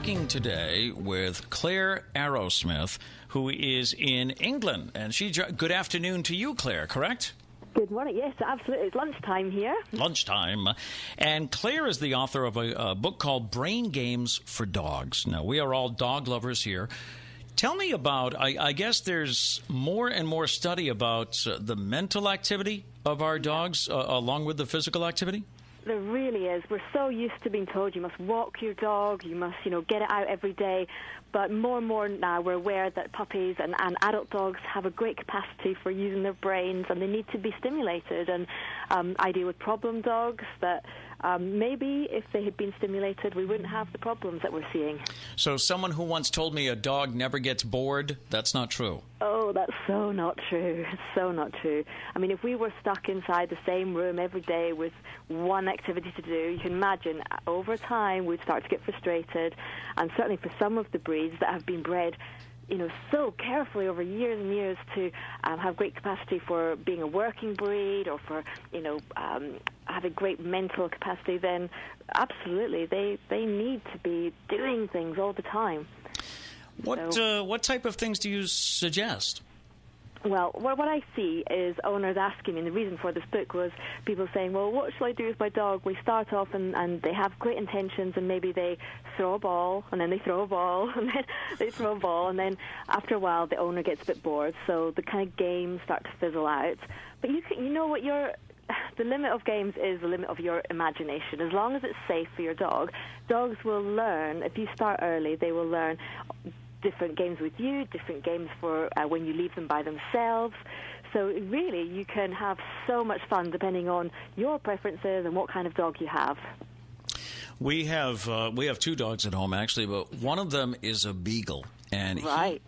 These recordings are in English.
talking today with Claire Arrowsmith, who is in England. And good afternoon to you, Claire, correct? Good morning. Yes, absolutely. It's lunchtime here. Lunchtime. And Claire is the author of a book called Brain Games for Dogs. Now, we are all dog lovers here. Tell me about, I guess there's more and more study about the mental activity of our dogs along with the physical activity? There really is. We're so used to being told you must walk your dog, you must, get it out every day. But more and more now we're aware that puppies and adult dogs have a great capacity for using their brains, and they need to be stimulated. And I deal with problem dogs that maybe if they had been stimulated, we wouldn't have the problems that we're seeing. So someone who once told me a dog never gets bored, that's not true. Oh, that's so not true. It's so not true. I mean, if we were stuck inside the same room every day with one activity to do, you can imagine over time we'd start to get frustrated. And certainly for some of the breeds that have been bred, so carefully over years and years to have great capacity for being a working breed or for, having great mental capacity, then absolutely they need to be doing things all the time. What type of things do you suggest? Well, what I see is owners asking me, and the reason for this book was people saying, well, what shall I do with my dog? We start off and they have great intentions, and maybe they throw a ball, and then they throw a ball, and then they throw a ball, and then after a while the owner gets a bit bored, so the kind of games start to fizzle out. But the limit of games is the limit of your imagination. As long as it's safe for your dog, dogs will learn. If you start early, they will learn different games with you, different games for when you leave them by themselves. So really, you can have so much fun depending on your preferences and what kind of dog you have. We have two dogs at home, actually, but one of them is a beagle. And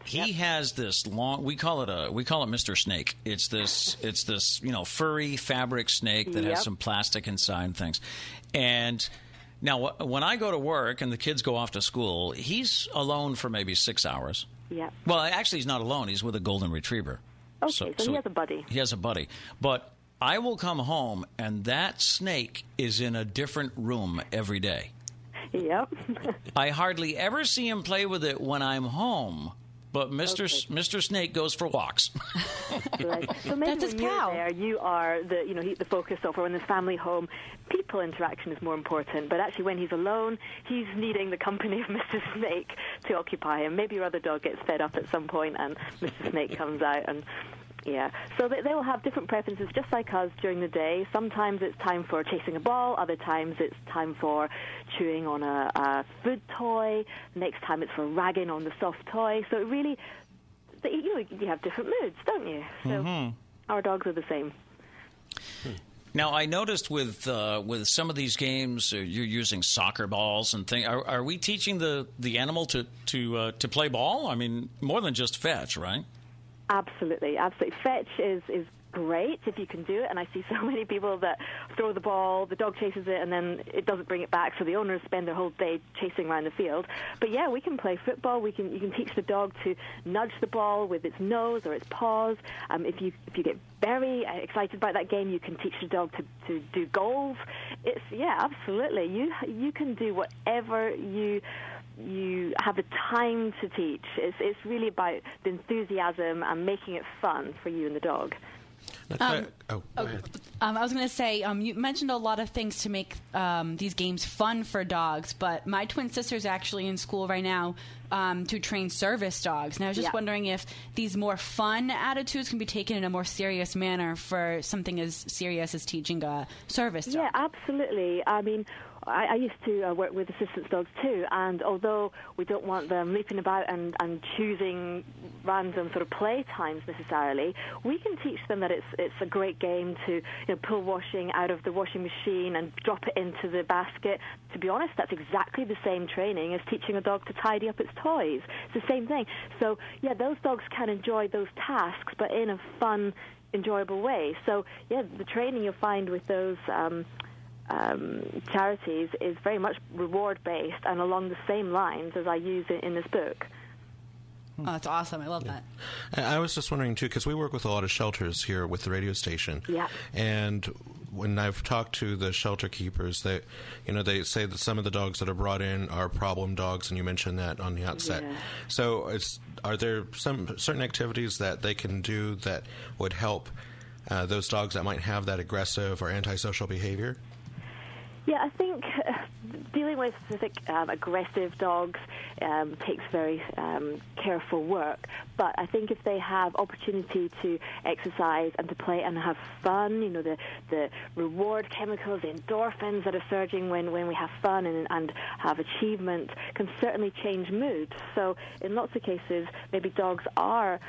he has this long. We call it Mr. Snake. It's this furry fabric snake that has some plastic inside and things. And now when I go to work and the kids go off to school, he's alone for maybe 6 hours. Yeah. Well, actually, he's not alone. He's with a golden retriever. Okay, so he has a buddy. He has a buddy, but I will come home and that snake is in a different room every day. Yep. I hardly ever see him play with it when I'm home, but Mr. Snake goes for walks. Right. So maybe when you're there, you are the focus of, or when there's family home, people interaction is more important. But actually, when he's alone, he's needing the company of Mr. Snake to occupy him. Maybe your other dog gets fed up at some point, and Mr. Snake comes out and. Yeah, so they will have different preferences just like us during the day. Sometimes it's time for chasing a ball, other times it's time for chewing on a food toy, next time it's for ragging on the soft toy. So it really, you have different moods, don't you? So our dogs are the same. Now, I noticed with some of these games, you're using soccer balls and things. Are we teaching the animal to play ball? I mean, more than just fetch, right? Absolutely. Fetch is great if you can do it, and I see so many people that throw the ball, the dog chases it, and then it doesn't bring it back, so the owners spend their whole day chasing around the field. But yeah, we can play football. You can teach the dog to nudge the ball with its nose or its paws. If you get very excited about that game, you can teach the dog to do goals. Absolutely. You can do whatever you have the time to teach. It's really about the enthusiasm and making it fun for you and the dog. Go ahead. I was going to say, you mentioned a lot of things to make these games fun for dogs, but my twin sister's actually in school right now to train service dogs. And I was just wondering if these more fun attitudes can be taken in a more serious manner for something as serious as teaching a service dog. Yeah, absolutely. I mean, I used to work with assistance dogs too, and although we don't want them leaping about and choosing random sort of play times necessarily, we can teach them that it's a great game to pull washing out of the washing machine and drop it into the basket. To be honest, that's exactly the same training as teaching a dog to tidy up its toys. It's the same thing. So yeah, those dogs can enjoy those tasks, but in a fun, enjoyable way. So yeah, the training you'll find with those charities is very much reward-based and along the same lines as I use it in this book. Oh, that's awesome. I love that. I was just wondering, too, because we work with a lot of shelters here with the radio station. Yeah. And when I've talked to the shelter keepers, they say that some of the dogs that are brought in are problem dogs, and you mentioned that on the outset. Yeah. So are there some certain activities that they can do that would help those dogs that might have that aggressive or antisocial behavior? Yeah, I think dealing with specific aggressive dogs takes very careful work. But I think if they have opportunity to exercise and to play and have fun, the reward chemicals, the endorphins that are surging when we have fun and have achievement can certainly change mood. So in lots of cases, maybe dogs are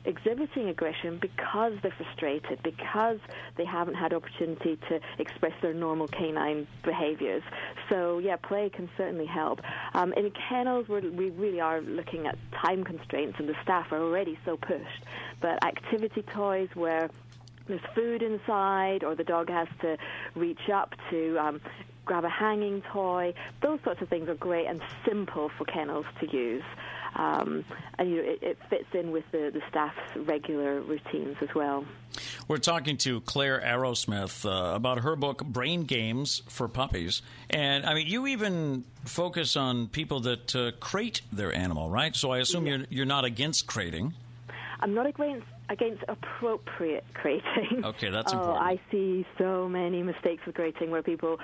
exhibiting aggression because they're frustrated, because they haven't had opportunity to express their normal canine behaviors. So, yeah, play can certainly help. In kennels, we really are looking at time constraints, and the staff are already so pushed. But activity toys where there's food inside, or the dog has to reach up to grab a hanging toy, those sorts of things are great and simple for kennels to use. And it fits in with the staff's regular routines as well. We're talking to Claire Arrowsmith about her book, Brain Games for Puppies. And, I mean, you even focus on people that crate their animal, right? So I assume you're not against crating. I'm not against appropriate crating. Okay, that's important. I see so many mistakes with crating where people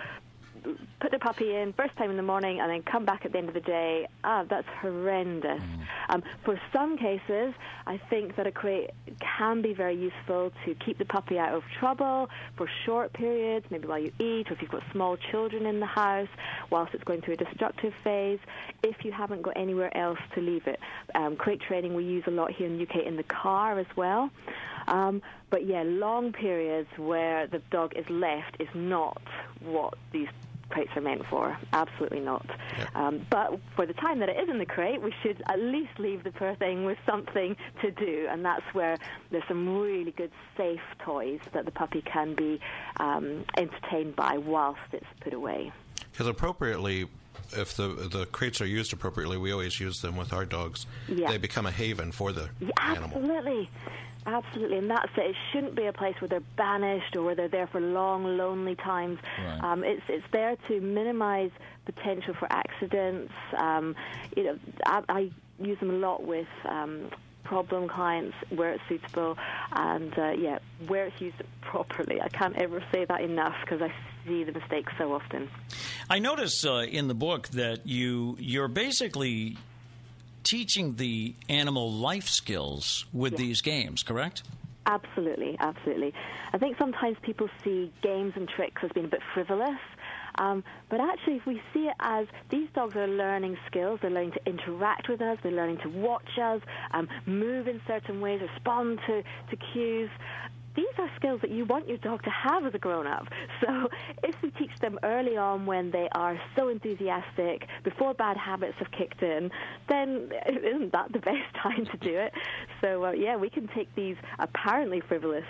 put the puppy in first time in the morning and then come back at the end of the day. That's horrendous. For some cases, I think that a crate can be very useful to keep the puppy out of trouble for short periods, maybe while you eat, or if you've got small children in the house, whilst it's going through a destructive phase, if you haven't got anywhere else to leave it. Crate training we use a lot here in the UK in the car as well. But yeah, long periods where the dog is left is not what these crates are meant for. Absolutely not. Yeah. But for the time that it is in the crate, we should at least leave the poor thing with something to do, and that's where there's some really good safe toys that the puppy can be entertained by whilst it's put away. Because appropriately, if the crates are used appropriately, we always use them with our dogs. Yeah. They become a haven for the animal. Absolutely, and that's it. It shouldn't be a place where they're banished or where they're there for long, lonely times. Right. It's there to minimize potential for accidents. I use them a lot with problem clients where it's suitable, and where it's used properly. I can't ever say that enough because I see the mistakes so often. I notice in the book that you're basically teaching the animal life skills with these games, correct? Absolutely. I think sometimes people see games and tricks as being a bit frivolous, but actually if we see it as these dogs are learning skills, they're learning to interact with us, they're learning to watch us, move in certain ways, respond to cues. These are skills that you want your dog to have as a grown-up. So if we teach them early on when they are so enthusiastic, before bad habits have kicked in, then isn't that the best time to do it? So, we can take these apparently frivolous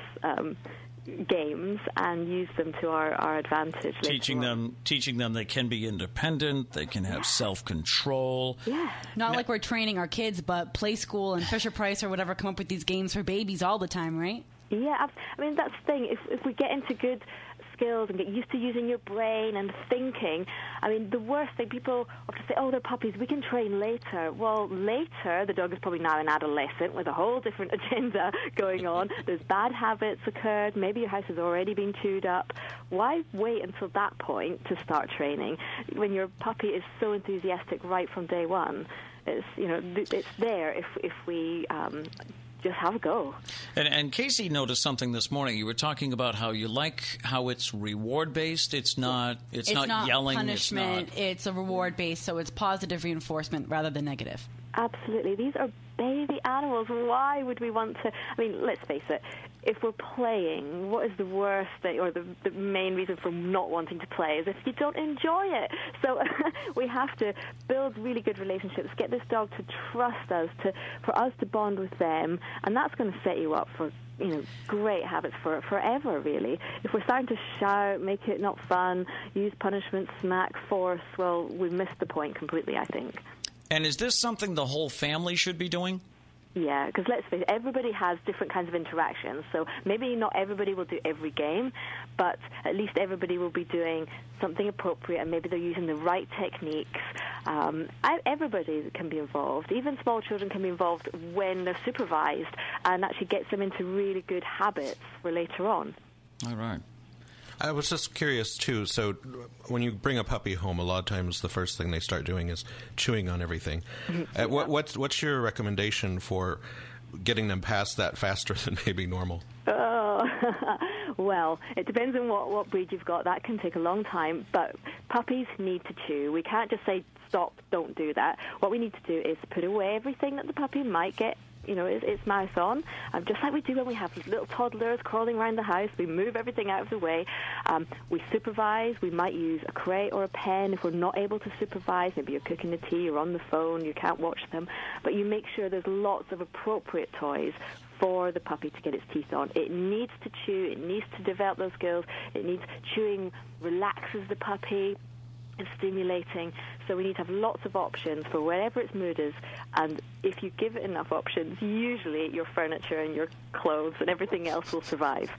games and use them to our advantage. Teaching them they can be independent, they can have self-control. Yeah. Not like we're training our kids, but Play School and Fisher-Price or whatever come up with these games for babies all the time, right? Yeah, I mean, that's the thing. If we get into good skills and get used to using your brain and thinking, I mean, the worst thing, people often say, they're puppies, we can train later. Well, later, the dog is probably now an adolescent with a whole different agenda going on. There's bad habits occurred. Maybe your house has already been chewed up. Why wait until that point to start training when your puppy is so enthusiastic right from day one? It's there if we just have a go. And Casey noticed something this morning. You were talking about how you like how it's reward based. It's not yelling. Punishment. It's a reward based, so it's positive reinforcement rather than negative. Absolutely. These are baby animals. Why would we want to? I mean, let's face it. If we're playing, what is the worst thing, or the main reason for not wanting to play is if you don't enjoy it. So we have to build really good relationships, get this dog to trust us, for us to bond with them, and that's going to set you up for great habits for forever, really. If we're starting to shout, make it not fun, use punishment, smack, force, well, we've missed the point completely, I think. And is this something the whole family should be doing? Yeah, because let's face it, everybody has different kinds of interactions. So maybe not everybody will do every game, but at least everybody will be doing something appropriate, and maybe they're using the right techniques. Everybody can be involved. Even small children can be involved when they're supervised, and actually gets them into really good habits for later on. All right. I was just curious, too. So when you bring a puppy home, a lot of times the first thing they start doing is chewing on everything. What's your recommendation for getting them past that faster than maybe normal? Oh, well, it depends on what breed you've got. That can take a long time, but puppies need to chew. We can't just say, stop, don't do that. What we need to do is put away everything that the puppy might get its mouth on, just like we do when we have these little toddlers crawling around the house. We move everything out of the way. We supervise. We might use a crate or a pen if we're not able to supervise. Maybe you're cooking the tea, you're on the phone, you can't watch them. But you make sure there's lots of appropriate toys for the puppy to get its teeth on. It needs to chew. It needs to develop those skills. Chewing relaxes the puppy. It's stimulating, so we need to have lots of options for wherever its mood is, and if you give it enough options, usually your furniture and your clothes and everything else will survive.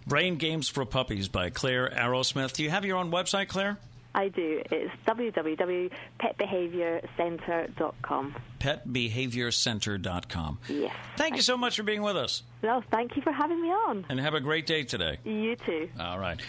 Brain Games for Puppies by Claire Arrowsmith. Do you have your own website, Claire? I do. It's www.petbehaviorcenter.com. Petbehaviorcenter.com. Yes. Thank you so much for being with us. Well, thank you for having me on. And have a great day today. You too. All right.